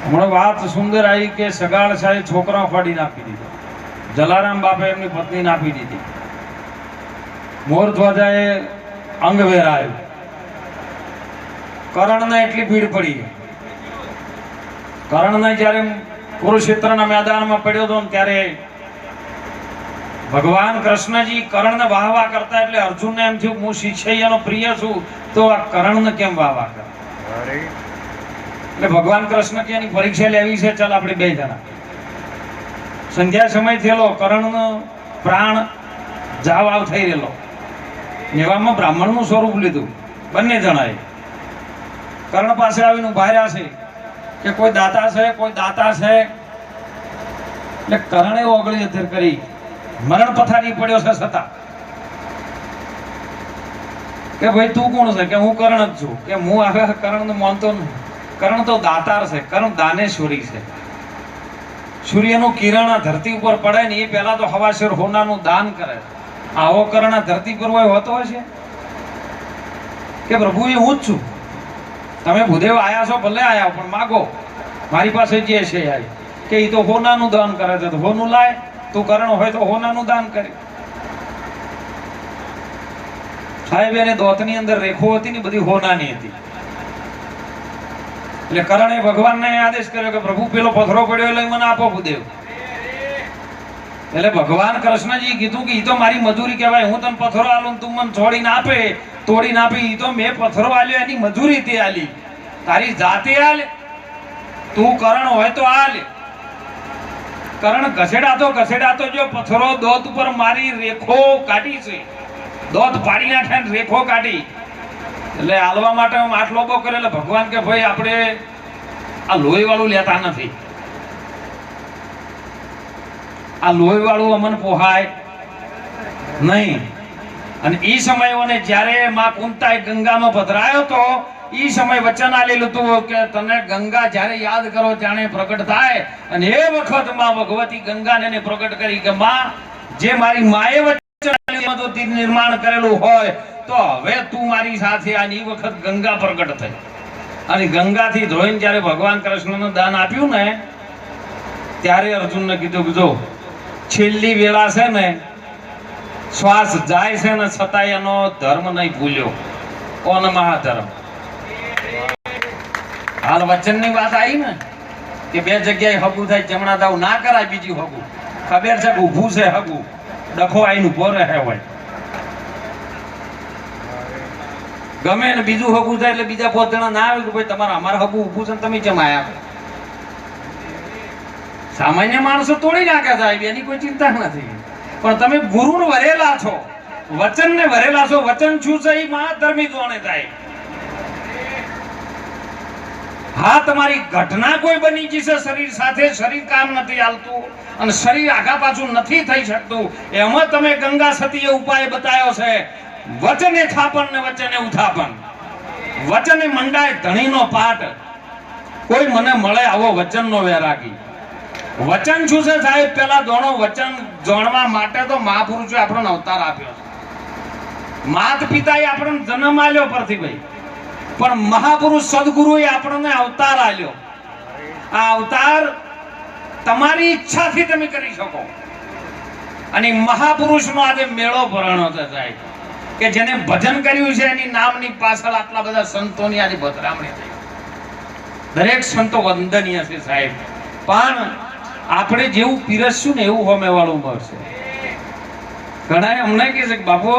હમણાં વાત સુંદર આવી કે સગાળ સાહેબ છોકરા ફાડી નાખી દીધો. જલારામ બાપે એમની પત્ની નાખી દીધી. મોર ધ્વજાએ અંગ વેરાયું. કર્ણને એટલી ભીડ પડી. કર્ણને જ્યારે કુરુક્ષેત્રના મેદાનમાં પડ્યો હતો ત્યારે ભગવાન કૃષ્ણજી કર્ણને વાહ વાહ કરતા એટલે અર્જુનને એમ થયું હું શિષ્યનો પ્રિય છું તો આ કર્ણને કેમ વાહ વાહ કરે. એટલે ભગવાન કૃષ્ણ કે એની પરીક્ષા લેવી છે, ચાલ આપણે બે જણા. સંધ્યા સમય થયેલો, કર્ણનો પ્રાણ જાવાવ થઈ રહેલો. એવામાં બ્રાહ્મણનું સ્વરૂપ લીધું બંને જણાએ. કર્ણ પાસે આવીને ઉભા રહ્યા છે કે કોઈ દાતા છે, કોઈ દાતા છે. એટલે કર્ણે ઓગળી અથર કરી મરણ પથારી પડ્યો છે છતાં કે ભાઈ તું કોણ છે? કે હું કર્ણ જ છું. કે હું હવે કર્ણને માનતો નહીં. કર્ણ તો દાતાર છે, કર્ણ દાનેશ્વરી છે. સૂર્યનું કિરણ ધરતી ઉપર પડે ને એ પહેલા તો હવાશેર હોનાનું દાન કરે. આવો કર્ણ ધરતી પર હોય હોતો હશે કે પ્રભુ એ હું જ છું. તમે ભૂદેવ આયા છો, ભલે આયા પણ માગો, મારી પાસે જે છે આય. કે એ તો હોનાનું દાન કરે છે, તો હોનું લાય. તું કર્ણ હોય તો હોનાનું દાન કરે. સાહેબ એને દોતની અંદર રેખો હતી ને બધી હોનાની હતી. એટલે કર્ણે ભગવાનને આદેશ કર્યો કે પ્રભુ પેલો પથરો પડ્યો એટલે મને આપો ભૂદેવ. એટલે ભગવાન કૃષ્ણજી કીધું કે ઈ તો મારી મજૂરી કહેવાય. હું તને પથરો આલું, તું મને તોડીને આપે. ઈ તો મેં પથરો આલ્યો, એની મજૂરી તે આલી. તારી જાતે આલ, તું કર્ણ હોય તો આલ. કર્ણ ઘસેડાતો જો પથરો દોત ઉપર મારી રેખો કાઢી છે. દોત પાડી નાખે ને રેખો કાઢી. એટલે હાલવા માટે હું આટલો બો કરે. એટલે ભગવાન કે ભાઈ આપણે આ લોહી વાળું લેતા નથી. આ લોહી વાળું અમને પોહાય નહીં. અને એ સમયે જ્યારે માં કુંતાએ ગંગામાં પધરાયો તો એ સમય વચન આલેલું હતું કે તને ગંગા જ્યારે યાદ કરો ત્યારે પ્રગટ થાય. અને એ વખત માં ભગવતી ગંગાને પ્રગટ કરી કે માં જે મારી માએ વચન નિર્માણ કરેલું હોય તો હવે તું મારી સાથે આની વખત ગંગા પ્રગટ થઈ. અને ગંગાથી ધોઈને જ્યારે ભગવાન કૃષ્ણનું દાન આપ્યું ને ત્યારે અર્જુનને કીધું જો છેલ્લી વેળા છે ને, શ્વાસ જાય છે ને છતાંય એનો ધર્મ નહીં ભૂલ્યો. કોનો મહાધર્મ? હાલ વચનની વાત આવી ને કે બે જગ્યાએ હગું થાય, જમણા દાવ ના કરાય. બીજી હગું ખબર છે કે ઊભું છે હગું, ડખો આઈને ઉભો રહે હોય. ગમે ને બીજું હગું થાય એટલે બીજા 5 જણા ના આવે કે ભાઈ તમારે અમારે હગું ઊભું છે, તમે કેમ આયા? સામાન્ય માણસો તોડી નાખે સાહેબ, એની કોઈ ચિંતા નથી. પણ તમે ગુરુને વરેલા છો, વચનને વરેલા છો. વચન શું છે એ મહાધર્મી જોણે થાય. હા, તમારી ઘટના કોઈ બની જશે શરીર સાથે, શરીર કામ નથી હાલતું અને શરીર આગા પાછું નથી થઈ શકતું. એમાં તમે ગંગા સતીએ ઉપાય બતાવ્યો છે. વચને થાપન ને વચને ઉથાપન. વચને મંડાય ધણીનો પાટ. કોઈ મને મળે આવો વચનનો વૈરાગી. વચન શું છે સાહેબ? પેલા દોણો વચન જાણવા માટે તો મહાપુરુષોએ આપણને અવતાર આપ્યો છે. માત પિતાએ આપણને જન્મ આલ્યો પરથી ભાઈ, પણ મહાપુરુષ સદગુરુએ આપણને અવતાર આલ્યો. આ અવતાર તમારી ઈચ્છાથી તમે કરી શકો. અને મહાપુરુષનો આજે મેળો ભરાણો છે સાહેબ, કે જેને ભજન કર્યું છે એની નામની પાછળ આટલા બધા સંતોની આજે પધરામણી થઈ. દરેક સંતો વંદનીય છે સાહેબ. પણ આપણે જેવું પીરસશું ને એવું હોમે વાળું મળશે. ઘણા અમને કહે છે કે બાપુ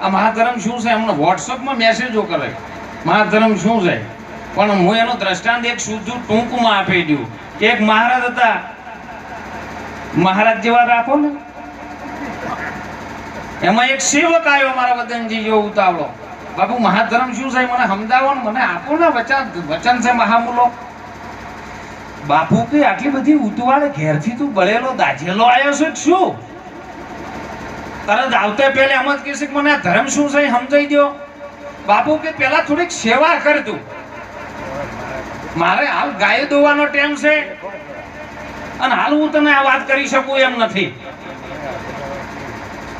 આ મહાધર્મ શું છે? અમને વોટ્સઅપમાં મેસેજો કરે મહાધર્મ શું છે. પણ હું એનો દ્રષ્ટાંત એક સીધું ટૂંકમાં આપી દઉં કે એક મહારાજ હતા. મહારાજ જેવા રાખો ને, એમાં એક સેવક આવ્યો મારા વદનજી જેવો ઉતાવળો. બાપુ મહાધર્મ શું છે મને સમજાવો ને, મને આપો ને વચન છે મહામૂલો. બાપુ કે આટલી બધી ઉતવાળે ઘેરથી તું બળેલો દાજેલો આવ્યો છે શું? તરત આવતે પહેલે એમ જ કહેશે કે મને આ ધર્મ શું છે સમજાઈ દો. બાપુ કે પેલા થોડીક સેવા કર તું. મારે હાલ ગાય દોવાનો ટાઈમ છે અને હાલ હું તને આ વાત કરી શકું એમ નથી.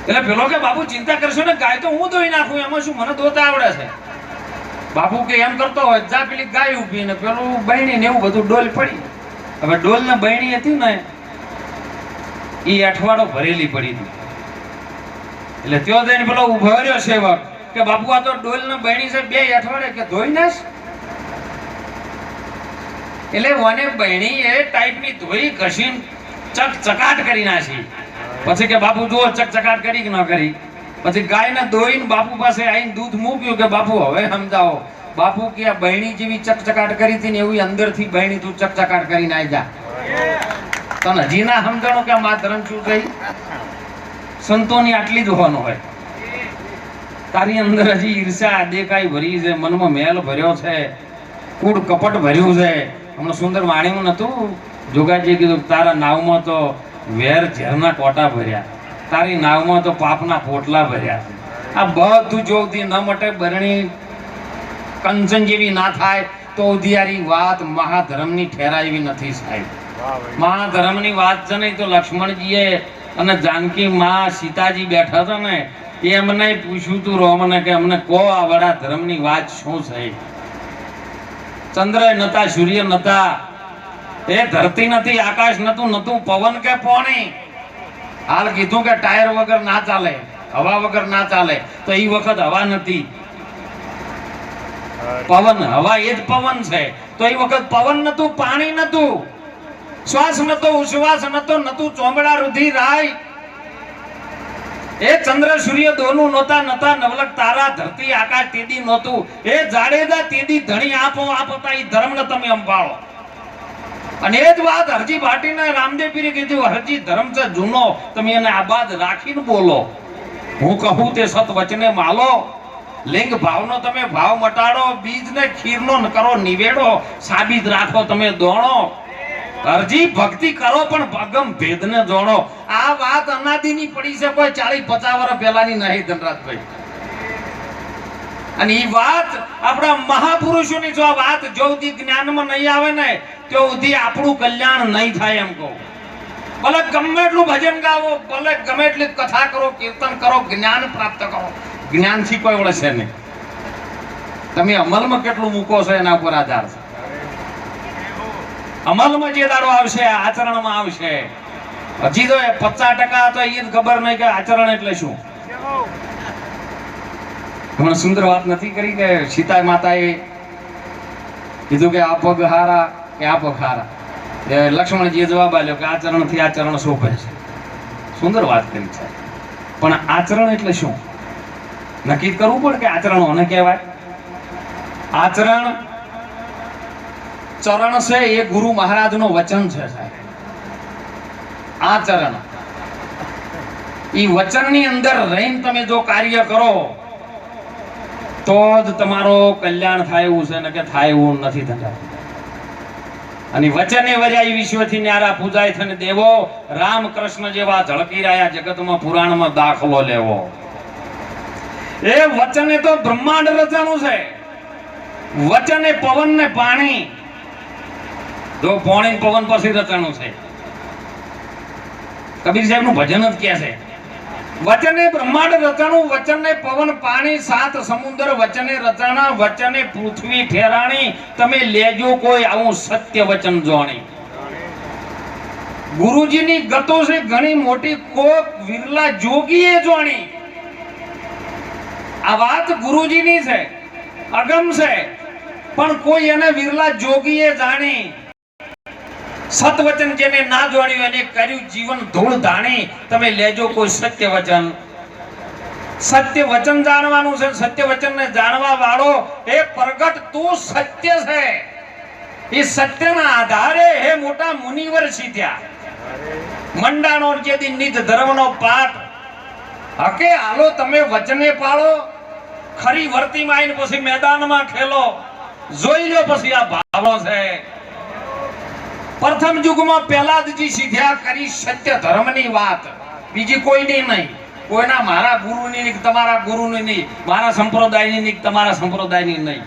એટલે પેલો કે બાપુ ચિંતા કરશો ને, ગાય તો હું દોઈ નાખું, એમાં શું, મને દોતા આવડે છે. બાપુ કે એમ કરતો હોય જા પેલી ગાય ઊભી ને પેલું બહેણી ને એવું બધું ડોલ પડી. હવે ડોલ ને બહેણી હતી ને એ અઠવાડો ભરેલી પડી હતી. એટલે ત્યો જઈને પેલો ઉભો રહ્યો સેવક કે બાપુ આ તો ડોલ ને બહેણી છે, બે અઠવાડે કે ધોઈ નાખ. એટલે મને બહેણી એ ટાઈપની ધોઈ ઘસીને ચકચકાટ કરી નાખી. પછી કે બાપુ જુઓ ચકચકાટ કરી કે ન કરી. પછી ગાયને દોઈને બાપુ પાસે આવીને દૂધ મૂક્યું કે બાપુ હવે સમજાવો. બાપુ કે આ બહેણી જેવી ચકચકાટ કરી હતી ને એવી અંદરથી બહેણી તું ચકચકાટ કરીને આવી જા. તને હજી ના સમજાણો કે આ ધર્મ શું થઈ? સંતોની આટલી જ હોવાનું હોય. તારી અંદર હજી ઈર્ષા દેખાઈ ભરી છે, મનમાં મેલ ભર્યો છે, કૂડ કપટ ભર્યું છે. હમણાં સુંદર વાણીમાં નતું જોગાજી કીધું તારા નાવમાં તો વેર ઝેરના કોટા ભર્યા, તારી નાવમાં તો પાપના પોટલા ભર્યા છે. આ બધું જોવતી ન મટે બરણી કંચન જેવી ના થાય તો ઉધિયારી વાત મહાધર્મની ઠેરાવી નથી સાહેબ. મહાધર્મની વાત છે ને તો લક્ષ્મણજીએ અને જાનકી માં સીતાજી બેઠા હતા ને એમને પૂછ્યું તું રોમને કે અમને કો આ વડા ધર્મની વાત શું છે? ચંદ્ર નતા, સૂર્ય નતા, એ ધરતી નથી, આકાશ નતું, નતું પવન કે પાણી. હાલ કીધું કે ટાયર વગર ના ચાલે, હવા વગર ના ચાલે, તો એ વખત હવા નથી, પવન, હવા એ જ પવન છે. તો એ વખત પવન નતું, પાણી નતું, શ્વાસ નતો, ઉશ્વાસ નતો, નતું ચોમડા રુધિર રાય. એ ચંદ્ર સૂર્ય દોનું નહોતા, નતા નવલક તારા, ધરતી આકાશ તેદી નહોતું. એ જાડેજા તેદી ધણી આપો આપ હતા. એ ધર્મને તમે અંબાળો. અને એ જ વાત હરજી ભાટીને રામદેવ પીરે કીધું, હરજી ધર્મ છે જૂનો, તમે એને આબાદ રાખીને બોલો. હું કહું તે સત વચને માલો. લિંગ ભાવનો તમે ભાવ મટાડો, બીજને ખીરનો કરો નિવેડો, સાબિત રાખો તમે દોણો. અરજી ભક્તિ કરો પણ ભગમ ભેદને જોણો. આ વાત અનાદિની પડી છે, કોઈ 40-50 વર્ષ પહેલાની નહીં ધનરાજભાઈ. અને એ વાત આપણા મહાપુરુષોની જો આ વાત જો સુધી જ્ઞાનમાં નહીં આવે ને તો સુધી આપણું કલ્યાણ નહીં થાય. એમ કહું, ભલે ગમે એટલું ભજન ગાવો, ભલે ગમે એટલી કથા કરો, કીર્તન કરો, જ્ઞાન પ્રાપ્ત કરો, જ્ઞાનથી કોઈ વળશે નહીં. તમે અમલમાં કેટલું મૂકો છો એના ઉપર આધાર છે. અમલમાં જે દાડો આવશે, આચરણમાં આવશે. હજી તો 50% તો એ જ ખબર નહીં કે આચરણ એટલે શું. હમણાં સુંદર વાત નથી કરી કે સીતા માતાએ કીધું કે આ પગ હારા કે આ પગ હારા. લક્ષ્મણજીએ જવાબ આપ્યો કે આચરણથી આચરણ શોભે છે. સુંદર વાત કરી છે. પણ આચરણ એટલે શું નક્કી કરવું પડે કે આચરણ કોને કહેવાય. આચરણ ચરણ છે એ ગુરુ મહારાજનું વચન છે સાહેબ. આચરણ એ વચનની અંદર રહીને તમે જો કાર્ય કરો તો જ તમારો કલ્યાણ થાય એવું છે ને કે થાય એવું નથી થતા. અને વચને વર્યાય વિશ્વથી ન્યારા પૂજાય થને દેવો, રામ કૃષ્ણ જેવા ઝળકી રહ્યા જગતમાં પુરાણમાં દાખલો લેવો. એ વચને તો બ્રહ્માંડ રચાણું છે. વચને પવન ને પાણી, જો પાણી પવન પછી રચાણું છે. કબીર સાહેબ નું ભજન જ કે છે વચને બ્રહ્માંડ રચાણું, વચને પવન પાણી, સાત સમુદ્ર વચને રચાણા, વચને પૃથ્વી ઠેરાણી, તમે લેજો કોઈ આવું સત્ય વચન જોણી. ગુરુજીની ગતો છે ઘણી મોટી, કોક વિરલા જોગીએ જોણી. આ વાત ગુરુજીની છે, અગમ છે, પણ કોઈ એને વિરલા જોગીએ જાણી. સતવચન જેને ના જાણ્યું એને કર્યું જીવન ધૂળ ધાણી. તમે લેજો કોઈ સત્ય વચન. સત્ય વચન જાણવાનું છે. સત્ય વચન ને જાણવા વાળો એ પ્રગટ તું સત્ય છે. એ સત્યના આધારે હે મોટા મુનિવર સીધ્યા. મંડાણો જેદી નિજ ધર્મનો પાઠ હકે હાલો તમે વચને પાળો. ખરી વર્તીમાં આવીને પછી મેદાનમાં ખેલો. જોઈ લો પછી આ ભાવો છે. પ્રથમ યુગમાં પહેલાદજી સીધ્યા કરી સત્ય ધર્મની વાત, બીજી કોઈની નહીં. કોઈના મારા ગુરુની નહીં, તમારા ગુરુની નહીં, મારા સંપ્રદાયની નહીં, તમારા સંપ્રદાયની નહીં.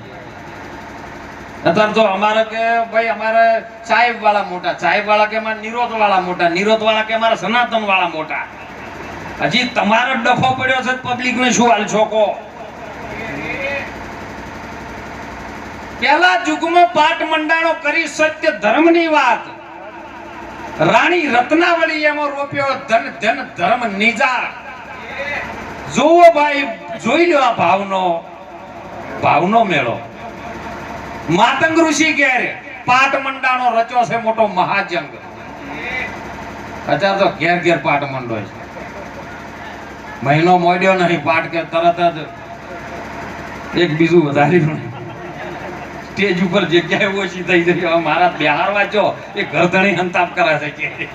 અત્યારે તો અમારે કે ભાઈ અમારે સાહેબ વાળા મોટા, સાહેબ વાળા કે અમારે નિરોધ વાળા મોટા, નિરોધ વાળા કે અમારા સનાતન વાળા મોટા. હજી તમારો ડખો પડ્યો છે, પબ્લિક ને શું હાલ છો કો? પહેલા યુગમાં પાટ મંડાણો કરી સત્ય ધર્મની વાત. રાણી રત્નાવલી એમાં રોપ્યો ધન ધન ધર્મ નિજાર. જોવો ભાઈ, જોઈ લો આ ભાવનો મેળો. માતંગ ઋષિ ઘેર પાટ મંડાણો રચ્યો છે મોટો મહાજંગ. અત્યારે તો ઘેર ઘેર પાટ મંડો છે. મહિનો મોડ્યો નહીં પાટ કે તરત જ એક બીજું વધાર્યું. સ્ટેજ ઉપર જગ્યાએ ઓછી થઈ ગઈ. હવે મારા બિહાર વાંચો એ ગરદણી હંતાપ કરે છે કે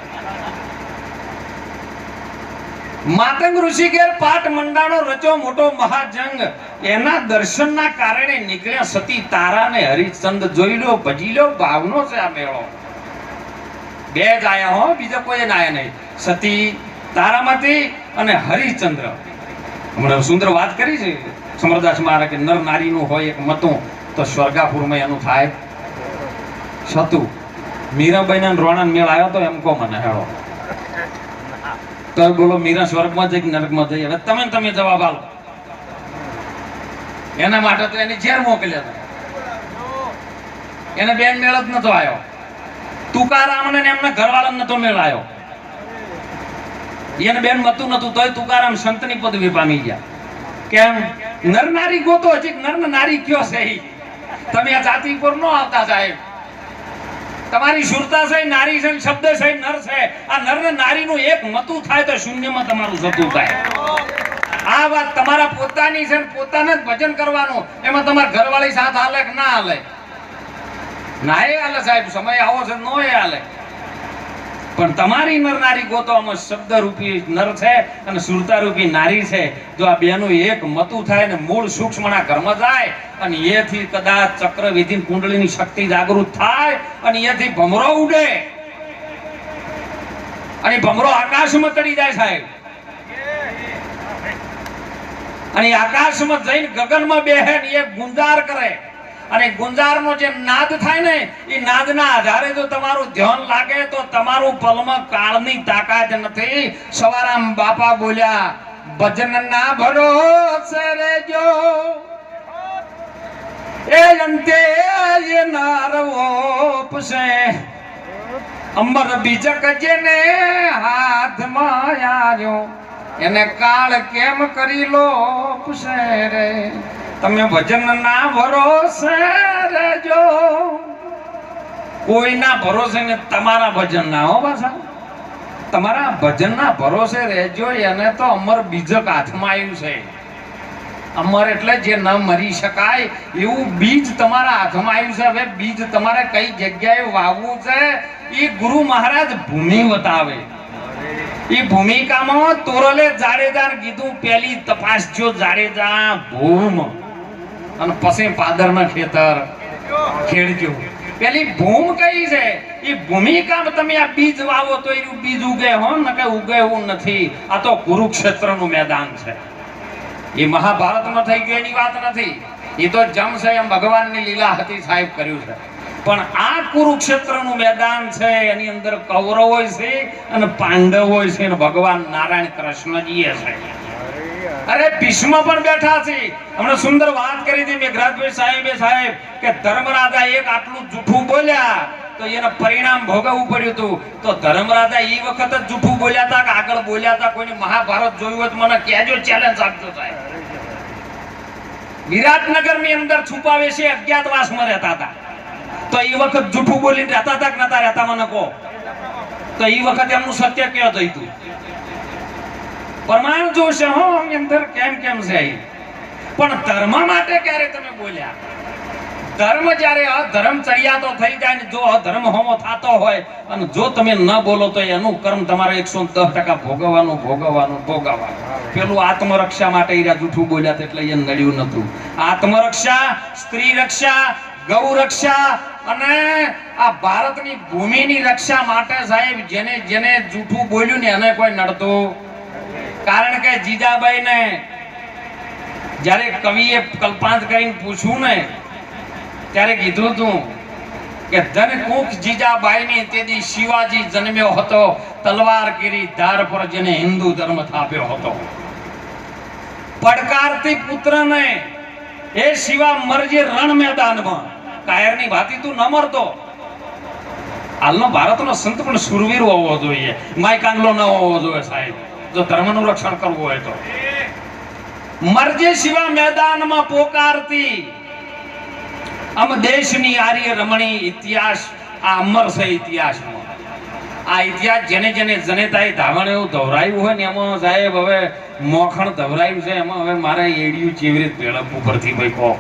માતંગ ઋષિ ઘેર પાટ મંડાણો રચ્યો મોટો મહાજંગ. એના દર્શનના કારણે નીકળ્યા સતી તારા ને હરિચંદ. જોઈ લો, ભજી લો, ભાવનો છે આ મેળો. બે જ આયા હો, બીજા કોઈ ના આયા નહીં. સતી તારામતી અને હરિચંદ્ર. હમણાં સુંદર વાત કરી છે સમરદાસ મહારાજ કે નર નારીનું હોય એક મતું તો સ્વર્ગાપુરમાં એનું થાય છતું. મીરાબાઈ ના રોણા મેળ આવ્યો તો એમ કો મને હેળો તો બોલો મીરા સ્વર્ગમાં જઈ નરકમાં જઈ? હવે તમે જવાબ આલો. એના માટે તો એની ઝેર મોકલ્યા હતા. એને બેન મેળ જ નતો આવ્યો. તુકારામ ને એમના ઘરવાળા નતો મેળ આવ્યો. એને બેન મતું નતું તોય તુકારામ સંતની પદવી પામી ગયા. કેમ? નર નારી ગોતો. હજી નર નારી કયો છે? તમે આ જાતિ પર ન આવતા સાહેબ. તમારી સુરતા છે નારી છે, શબ્દ છે નર છે. આ નર ને નારી નું એક મતું થાય તો શૂન્યમાં તમારું જતું થાય. આ વાત તમારા પોતાની છે, પોતાને જ ભજન કરવાનું. એમાં તમારા ઘરવાળી સાથ હાલે કે ના હાલે? ના એ હાલે સાહેબ. સમય આવો છે નો એ હાલે. પણ તમારી નર નારી ગોતવામાં શબ્દ રૂપી નર છે અને સુરતા રૂપી નારી છે. જો આ બેનું એક મતું થાય ને મૂળ સૂક્ષ્મના ઘરમાં જાય અને એથી કદાચ ચક્રવિધિ કુંડળીની શક્તિ જાગૃત થાય અને એથી ભમરો ઉડે અને ભમરો આકાશમાં ચડી જાય સાહેબ. અને આકાશમાં જઈને ગગનમાં બેહે ને એ ગુંજાર કરે. અને ગુંજારનો જે નાદ થાય ને એ નાદના આધારે જો તમારું ધ્યાન લાગે તો તમારું પલમાં કાળની તાકાત નથી. સવારામ બાપા બોલ્યા, ભજનના ભરોસે રેજો એ અંતે એ નારવો પસે અમર બીજક જેને હાથમાં આવ્યો એને કાળ કેમ કરી લો પસે રે. તમે ભજન ના ભરોસે રહેજો. કોઈના ભરોસે ને તમારા ભજન ના હો પાછા. તમારા ભજન ના ભરોસે રહેજો. એને તો અમર બીજક હાથમાં આવ્યું છે. અમર એટલે જે ન મરી શકાય એવું બીજ તમારા હાથમાં આવ્યું છે. હવે બીજ તમારે કઈ જગ્યાએ વાવવું છે એ ગુરુ મહારાજ ભૂમિ બતાવે. એ ભૂમિકામાં તોરલે જાડેજાને કીધું પેલી તપાસજો જાડેજા ભૂમ અને પછી પાદરના ખેતર ખેડજો. પેલી ભૂમ કઈ છે એ ભૂમિકામાં તમે આ બીજ વાવો તો એનું બીજ ઉગે હો ને કઈ ઉગે એવું નથી. આ તો કુરુક્ષેત્રનું મેદાન છે. એ મહાભારતમાં થઈ ગયું એની વાત નથી. એ તો જમ છે એમ ભગવાનની લીલા હતી સાહેબ કર્યું છે. પણ આ કુરુક્ષેત્રનું મેદાન છે એની અંદર કૌરવો છે અને પાંડવો છે અને ભગવાન નારાયણ કૃષ્ણજી છે. અરે ભીષ્મ પણ બેઠા છે. હમણાં સુંદર વાત કરી હતી મેઘરાજભાઈ સાહેબ કે ધર્મરાજા એક આટલું જૂઠું બોલ્યા તો એને પરિણામ ભોગવવું પડ્યું હતું. તો ધર્મરાજા એ વખત જ જૂઠું બોલ્યા હતા કે આગળ બોલ્યા હતા? કોઈને મહાભારત જોયું હોય તો મને કહેજો, ચેલેન્જ આપજો સાહેબ. વિરાટનગર ની અંદર છુપાવે છે અજ્ઞાતવાસમાં રહેતા હતા. તો એ વખત જૂઠું બોલીને રહેતા હતા કે નતા રહેતા મને કહો? તો એ વખત એમનું સત્ય ક્યાં થયું? પ્રમાણ જોશે હો અંદર કેમ છે. પણ ધર્મ માટે ક્યારે તમે બોલ્યા? ધર્મ જ્યારે અધર્મ ચડિયાતો થઈ જાય ને જો અધર્મ હોમો થતો હોય અને જો તમે ન બોલો તો એનું કર્મ તમારે 110% ભોગવવાનું. પેલું આત્મરક્ષા માટે જૂઠું બોલ્યા એટલે એ નડ્યું નતું. આત્મરક્ષા, સ્ત્રી રક્ષા, ગૌ રક્ષા અને આ ભારતની ભૂમિની રક્ષા માટે સાહેબ જેને જેને જૂઠું બોલ્યું ને એને કોઈ નડતું. કારણ કે જીજાબાઈ ને જ્યારે કવિએ કલ્પાંત કરીને પૂછ્યું ને ત્યારે કીધું હતું કે ધનકુખ જીજાબાઈની તેથી શિવાજી જન્મ્યો હતો, તલવાર કરી ધાર પર જેને હિન્દુ ધર્મ થાપ્યો હતો. પડકારતી પુત્રને એ શિવા મરજે રણ મેદાનમાં કાયરની ભાતી તું ન મરતો. હાલનો ભારતનો સંત પણ સુરવીર હોવો જોઈએ, માય કાંગલો ન હોવો જોઈએ સાહેબ, જો ધર્મનું રક્ષણ કરવું હોય તો. મરજે શિવા મેદાનમાં પોકારતી આમ દેશની આર્ય રમણી ઇતિહાસ આ અમર છે ઇતિહાસમાં. આ ઇતિહાસ જેને જેને જનેતાએ ધાવણ એવું ધવરાયું હોય ને એમાં સાહેબ હવે મોખણ ધવરાયું છે એમાં હવે મારે એડિયું ચેવી રીતે ભેળવવું પરથી ભાઈ કહો.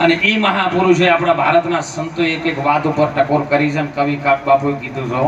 અને એ મહાપુરુષે આપણા ભારતના સંતો એક એક વાત ઉપર ટકોર કરી છે. કવિ કાક બાપુએ કીધું છે